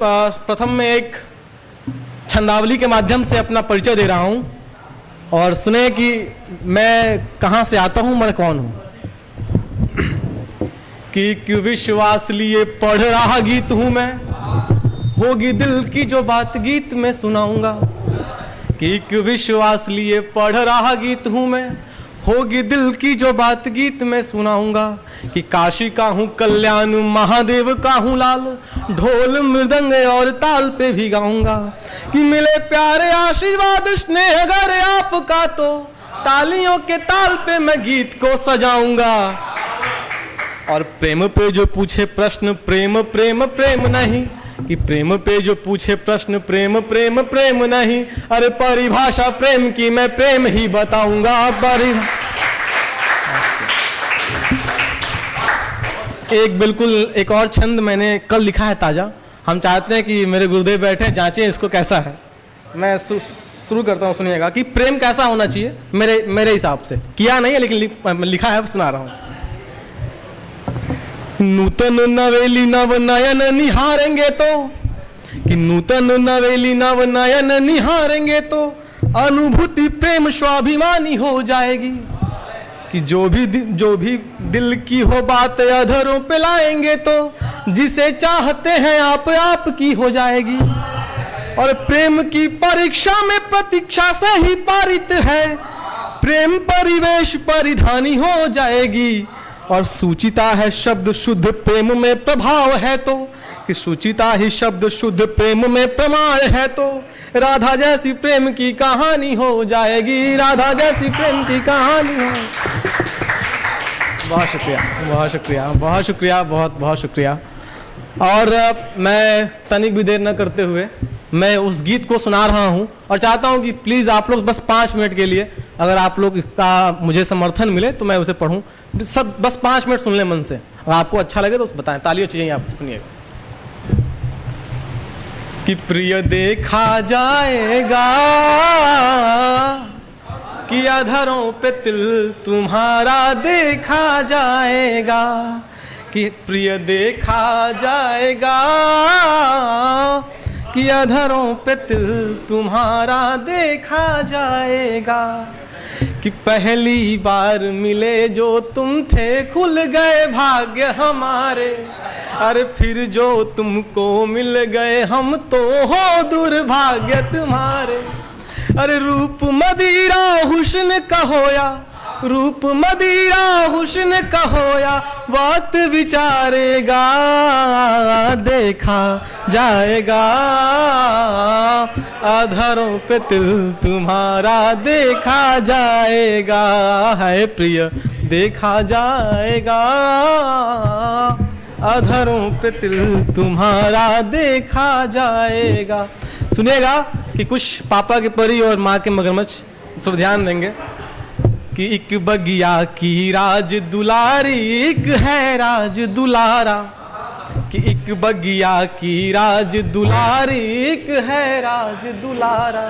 प्रथम में एक छंदावली के माध्यम से अपना परिचय दे रहा हूं और सुने कि मैं कहां से आता हूं, मैं कौन हूं। कि क्यों विश्वास लिए पढ़ रहा गीत हूं मैं, होगी दिल की जो बात गीत में सुनाऊंगा। कि क्यों विश्वास लिए पढ़ रहा गीत हूं मैं, होगी दिल की जो बात गीत में सुनाऊंगा। कि काशी का हूँ कल्याण, महादेव का हूँ लाल, ढोल मृदंग और ताल पे भी गाऊंगा। कि मिले प्यारे आशीर्वाद स्नेह अगर आपका, तो तालियों के ताल पे मैं गीत को सजाऊंगा। और प्रेम पे जो पूछे प्रश्न, प्रेम प्रेम प्रेम नहीं। कि प्रेम पे जो पूछे प्रश्न, प्रेम प्रेम प्रेम नहीं। अरे परिभाषा प्रेम की मैं प्रेम ही बताऊंगा। एक और छंद मैंने कल लिखा है ताजा। हम चाहते हैं कि मेरे गुरुदेव बैठे जांचें इसको कैसा है। मैं शुरू करता हूँ, सुनिएगा कि प्रेम कैसा होना चाहिए मेरे हिसाब से। किया नहीं है लेकिन लिखा है, सुना रहा हूँ। नूतन नवेली नव नयन निहारेंगे तो, कि नूतन नवेली नव नयन निहारेंगे तो अनुभूति प्रेम स्वाभिमानी हो जाएगी। कि जो भी दिल की हो बात अधरों पे लाएंगे तो जिसे चाहते हैं आप की हो जाएगी। और प्रेम की परीक्षा में प्रतीक्षा से ही पारित है, प्रेम परिवेश परिधानी हो जाएगी। और सूचिता है शब्द शुद्ध प्रेम में प्रभाव है तो, कि सूचिता ही शब्द शुद्ध प्रेम में प्रमाण है तो राधा जैसी प्रेम की कहानी हो जाएगी। राधा जैसी प्रेम की कहानी हो। बहुत शुक्रिया, बहुत शुक्रिया, बहुत शुक्रिया, बहुत बहुत शुक्रिया। और मैं तनिक भी देर न करते हुए मैं उस गीत को सुना रहा हूं और चाहता हूं कि प्लीज आप लोग बस 5 मिनट के लिए, अगर आप लोग इसका मुझे समर्थन मिले तो मैं उसे पढ़ूं। सब बस 5 मिनट सुन ले मन से, अगर आपको अच्छा लगे तो बताएं। तालियों चाहिए, आप सुनिएगा। कि प्रिय देखा जाएगा, कि अधरों पे तिल तुम्हारा देखा जाएगा। कि प्रिय देखा जाएगा, कि अधरों पे तिल तुम्हारा देखा जाएगा। कि पहली बार मिले जो तुम थे, खुल गए भाग्य हमारे। अरे फिर जो तुमको मिल गए हम तो हो दुर्भाग्य तुम्हारे। अरे रूप मदिरा हुस्न का होया, रूप मदिरा हुस्न का होया, वक्त विचारेगा देखा जाएगा। अधरों पे तिल तुम्हारा देखा जाएगा, है प्रिय देखा जाएगा। अधरों पे तिल तुम्हारा देखा जाएगा। सुनिएगा कि कुछ पापा के परी और माँ के मगरमच्छ, सब ध्यान देंगे। कि एक बगिया की राज दुलारी, एक है राज दुलारा। कि एक बगिया की राज दुलारी, एक है राज दुलारा।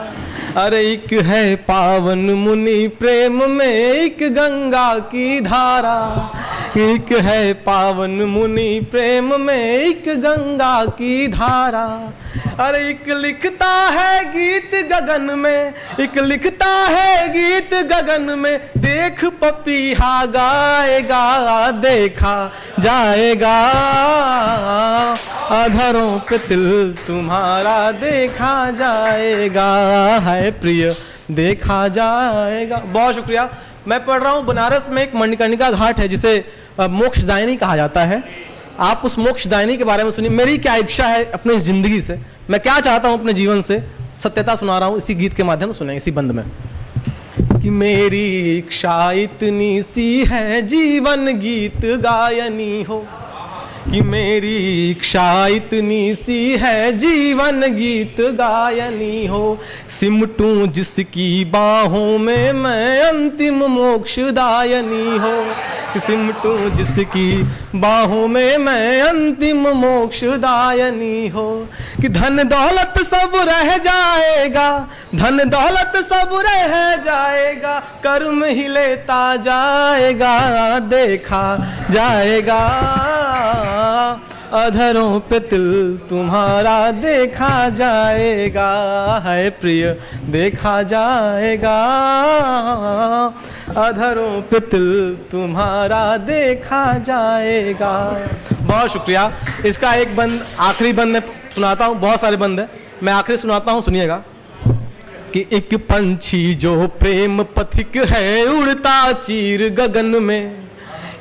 अरे एक है पावन मुनि प्रेम में, एक गंगा की धारा। एक है पावन मुनि प्रेम में, एक गंगा की धारा। अरे एक लिखता है गीत गगन में, एक लिखता है गीत गगन में, देख पपीहा गाएगा देखा जाएगा। अधरों पे तिल तुम्हारा देखा जाएगा, है प्रिय देखा जाएगा। बहुत शुक्रिया। मैं पढ़ रहा हूँ, बनारस में एक मणिकर्णिका घाट है जिसे मोक्षदायिनी कहा जाता है। आप उस मोक्षदायिनी के बारे में सुनिए। मेरी क्या इच्छा है अपनी इस जिंदगी से, मैं क्या चाहता हूं अपने जीवन से, सत्यता सुना रहा हूं इसी गीत के माध्यम से। सुने इसी बंद में। कि मेरी इच्छा इतनी सी है जीवन गीत गायनी हो। कि मेरी इच्छा इतनी सी है जीवन गीत गायनी हो। सिमटूं जिसकी बाहों में मैं अंतिम मोक्षदायनी हो। सिमटूं जिसकी बाहों में मैं अंतिम मोक्षदायनी हो। कि धन दौलत सब रह जाएगा, धन दौलत सब रह जाएगा, कर्म ही लेता जाएगा देखा जाएगा। अधरों पे तिल तुम्हारा देखा जाएगा, है प्रिय देखा जाएगा, अधरों पे तिल तुम्हारा देखा जाएगा। बहुत शुक्रिया। इसका एक बंद, आखिरी बंद मैं सुनाता हूँ, बहुत सारे बंद है, मैं आखिरी सुनाता हूँ, सुनिएगा। कि एक पंछी जो प्रेम पथिक है उड़ता चीर गगन में,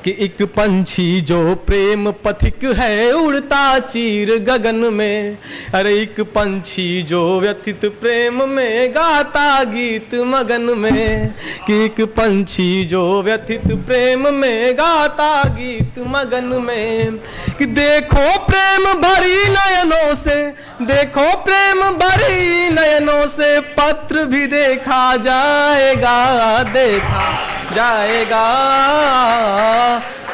कि एक पंछी जो प्रेम पथिक है उड़ता चीर गगन में, अरे एक पंछी जो व्यथित प्रेम में गाता गीत मगन में, कि एक पंछी जो व्यथित प्रेम में गाता गीत मगन में। कि देखो प्रेम भरी नयनों से, देखो प्रेम भरी नयनों से, पत्र भी देखा जाएगा, देखा जाएगा,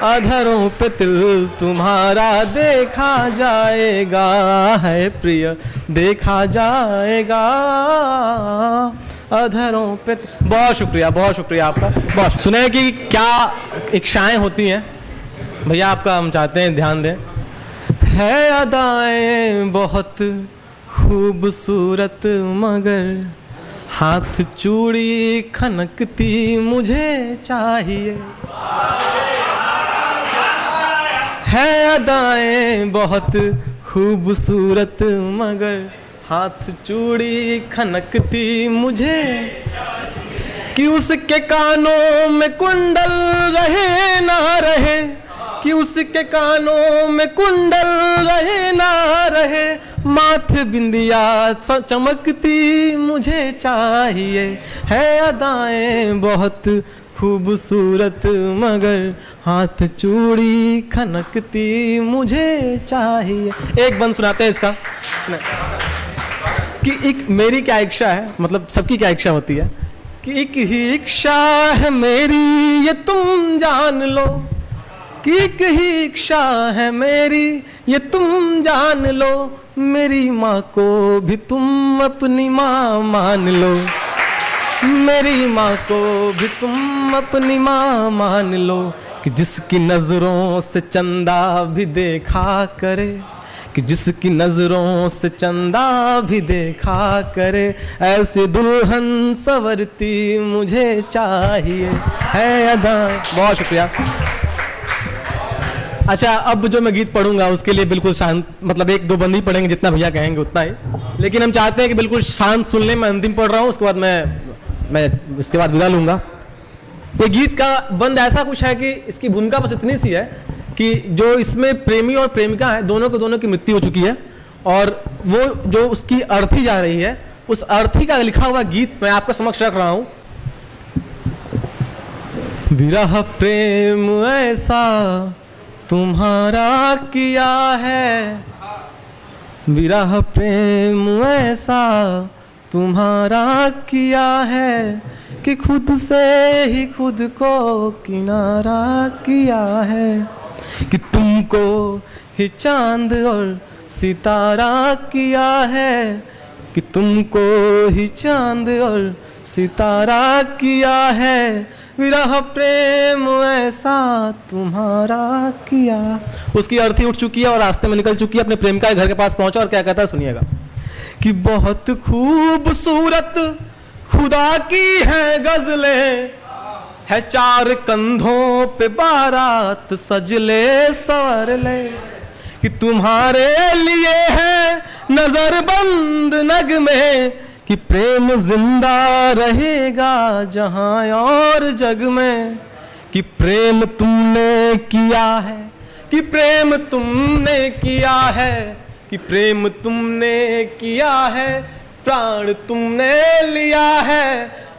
अधरों पे तिल तुम्हारा देखा जाएगा, है प्रिय देखा जाएगा, अधरों पे। बहुत शुक्रिया, बहुत शुक्रिया आपका। बहुत सुने कि क्या इच्छाएं होती हैं भैया आपका, हम चाहते हैं ध्यान दें। है अदाएं बहुत खूबसूरत मगर हाथ चूड़ी खनकती मुझे चाहिए, है अदाएं बहुत खूबसूरत मगर हाथ चूड़ी खनकती मुझे, कि उसके कानों में कुंडल रहे ना रहे, कि उसके कानों में कुंडल रहे ना रहे, माथे बिंदिया चमकती मुझे चाहिए, है अदाएं बहुत खूबसूरत मगर हाथ चूड़ी खनकती मुझे चाहिए। एक बंद सुनाते हैं इसका, कि एक मेरी क्या इच्छा है, मतलब सबकी क्या इच्छा होती है, कि एक ही इच्छा है मेरी ये तुम जान लो, कि एक ही इच्छा है मेरी ये तुम जान लो, मेरी माँ को भी तुम अपनी माँ मान लो, मेरी माँ को भी तुम अपनी माँ मान लो, कि जिसकी नजरों से चंदा भी देखा करे, कि जिसकी नजरों से चंदा भी देखा करे, ऐसे दुल्हन सवरती मुझे चाहिए, है अदा। बहुत शुक्रिया। अच्छा, अब जो मैं गीत पढ़ूंगा उसके लिए बिल्कुल शांत, मतलब एक दो बंद ही पढ़ेंगे, जितना भैया कहेंगे उतना ही, लेकिन हम चाहते हैं कि बिल्कुल शांत सुन लें। मैं अंतिम पढ़ रहा हूँ, उसके बाद मैं इसके बाद विदा लूंगा। ये गीत का बंद ऐसा कुछ है कि इसकी भूमिका बस इतनी सी है कि जो इसमें प्रेमी और प्रेमिका है, दोनों की मृत्यु हो चुकी है, और वो जो उसकी अर्थी जा रही है, उस अर्थी का लिखा हुआ गीत मैं आपके समक्ष रख रहा हूं। विरह प्रेम ऐसा तुम्हारा किया है, विरह प्रेम ऐसा तुम्हारा किया है, कि खुद से ही खुद को किनारा किया है, कि तुमको ही चांद और सितारा किया है, कि तुमको ही चांद और सितारा किया है, विरह प्रेम ऐसा तुम्हारा किया। उसकी अर्थी उठ चुकी है और रास्ते में निकल चुकी है, अपने प्रेमिका के घर के पास पहुंचा और क्या कहता है सुनिएगा। कि बहुत खूबसूरत खुदा की है गजलें, है चार कंधों पे बारात सजले सवर ले, कि तुम्हारे लिए है नजर बंद नगमे, कि प्रेम जिंदा रहेगा जहां और जग में, कि प्रेम तुमने किया है, कि प्रेम तुमने किया है, कि प्रेम तुमने किया है, प्राण तुमने लिया है,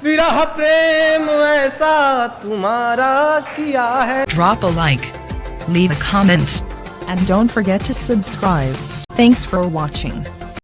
विरह प्रेम ऐसा तुम्हारा किया है। Drop a like, leave a comment, and don't forget to subscribe. Thanks for watching.